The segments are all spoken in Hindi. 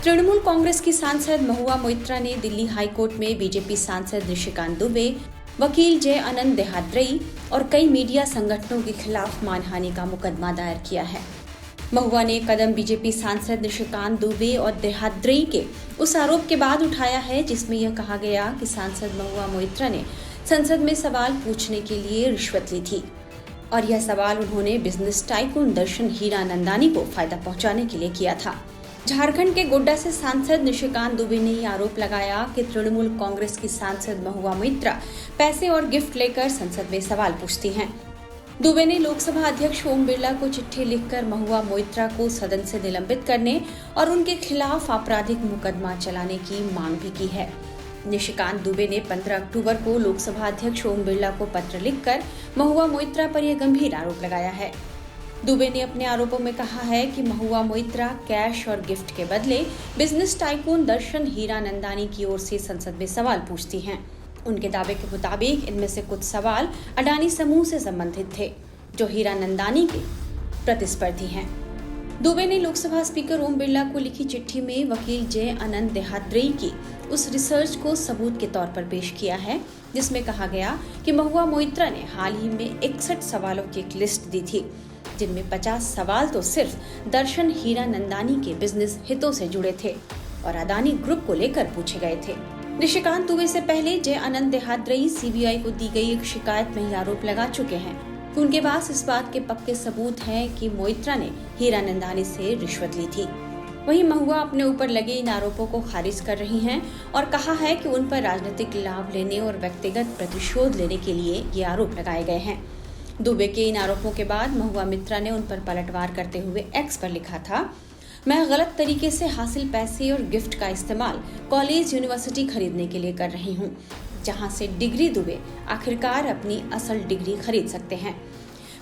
तृणमूल कांग्रेस की सांसद महुआ मोइत्रा ने दिल्ली हाईकोर्ट में बीजेपी सांसद निशिकांत दुबे, वकील जय आनंद देहाद्री और कई मीडिया संगठनों के खिलाफ मानहानि का मुकदमा दायर किया है। महुआ ने कदम बीजेपी सांसद निशिकांत दुबे और देहाद्री के उस आरोप के बाद उठाया है जिसमें यह कहा गया कि सांसद महुआ मोइत्रा ने संसद में सवाल पूछने के लिए रिश्वत ली थी और यह सवाल उन्होंने बिजनेस टाइकून दर्शन हीरानंदानी को फायदा पहुंचाने के लिए किया था। झारखंड के गोड्डा से सांसद निशिकांत दुबे ने यह आरोप लगाया कि तृणमूल कांग्रेस की सांसद महुआ मोइत्रा पैसे और गिफ्ट लेकर संसद में सवाल पूछती हैं। दुबे ने लोकसभा अध्यक्ष ओम बिरला को चिट्ठी लिखकर महुआ मोइत्रा को सदन से निलंबित करने और उनके खिलाफ आपराधिक मुकदमा चलाने की मांग भी की है। निशिकांत दुबे ने 15 अक्टूबर को लोकसभा अध्यक्ष ओम बिरला को पत्र लिखकर महुआ मोइत्रा पर यह गंभीर आरोप लगाया है। दुबे ने अपने आरोपों में कहा है कि महुआ मोइत्रा कैश और गिफ्ट के बदले बिजनेस टाइकून दर्शन हीरानंदानी की ओर से संसद में सवाल पूछती हैं। उनके दावे के मुताबिक इनमें से कुछ सवाल अडानी समूह से संबंधित थे, जो हीरानंदानी के प्रतिस्पर्धी हैं। दुबे ने लोकसभा स्पीकर ओम बिरला को लिखी चिट्ठी में वकील जय आनंद देहाद्री की उस रिसर्च को सबूत के तौर पर पेश किया है, जिसमें कहा गया कि महुआ मोइत्रा ने हाल ही में 61 सवालों की एक लिस्ट दी थी, जिनमें 50 सवाल तो सिर्फ दर्शन हीरानंदानी के बिजनेस हितों से जुड़े थे और अडानी ग्रुप को लेकर पूछे गए थे। निशिकांत दुबे से पहले जय आनंद देहाद्री सीबीआई को दी गई एक शिकायत में यह आरोप लगा चुके हैं कि उनके पास इस बात के पक्के सबूत हैं कि मोइत्रा ने हीरानंदानी से रिश्वत ली थी। वहीं महुआ अपने ऊपर लगे इन आरोपों को खारिज कर रही हैं और कहा है कि उन पर राजनीतिक लाभ लेने और व्यक्तिगत प्रतिशोध लेने के लिए ये आरोप लगाए गए हैं। दुबे के इन आरोपों के बाद महुआ मोइत्रा ने उन पर पलटवार करते हुए एक्स पर लिखा था, मैं गलत तरीके से हासिल पैसे और गिफ्ट का इस्तेमाल कॉलेज यूनिवर्सिटी खरीदने के लिए कर रही हूँ, जहाँ से डिग्री दुबे आखिरकार अपनी असल डिग्री खरीद सकते हैं।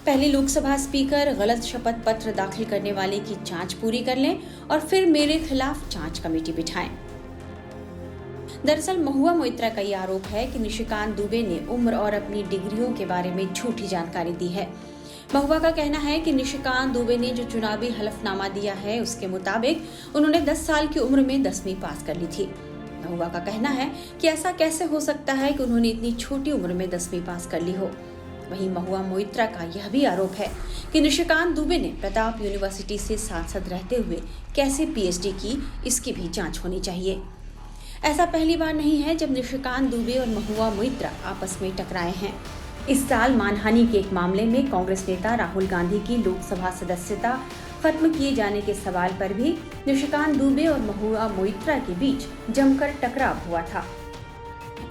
पहले लोकसभा स्पीकर गलत शपथ पत्र दाखिल करने वाले की जांच पूरी कर लें और फिर मेरे खिलाफ जांच कमेटी बिठाएं। दरअसल महुआ मोइत्रा का ये आरोप है कि निशिकांत दुबे ने उम्र और अपनी डिग्रियों के बारे में झूठी जानकारी दी है। महुआ का कहना है कि निशिकांत दुबे ने जो चुनावी हलफनामा दिया है उसके मुताबिक उन्होंने 10 साल की उम्र में 10वीं पास कर ली थी। महुआ का कहना है कि ऐसा कैसे हो सकता है कि उन्होंने इतनी छोटी उम्र में 10वीं पास कर ली हो। वहीं महुआ मोइत्रा का यह भी आरोप है कि निशिकांत दुबे ने प्रताप यूनिवर्सिटी से सांसद रहते हुए कैसे पीएचडी की, इसकी भी जांच होनी चाहिए। ऐसा पहली बार नहीं है जब निशिकांत दुबे और महुआ मोइत्रा आपस में टकराए हैं। इस साल मानहानि के एक मामले में कांग्रेस नेता राहुल गांधी की लोकसभा सदस्यता खत्म किए जाने के सवाल पर भी निशिकांत दुबे और महुआ मोइत्रा के बीच जमकर टकराव हुआ था।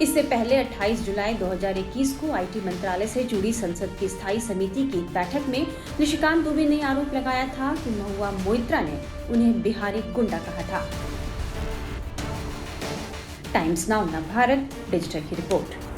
इससे पहले 28 जुलाई 2021 को आईटी मंत्रालय से जुड़ी संसद की स्थायी समिति की बैठक में निशिकांत दुबे ने आरोप लगाया था कि महुआ मोइत्रा ने उन्हें बिहारी गुंडा कहा था। टाइम्स नाउ नवभारत डिजिटल की रिपोर्ट।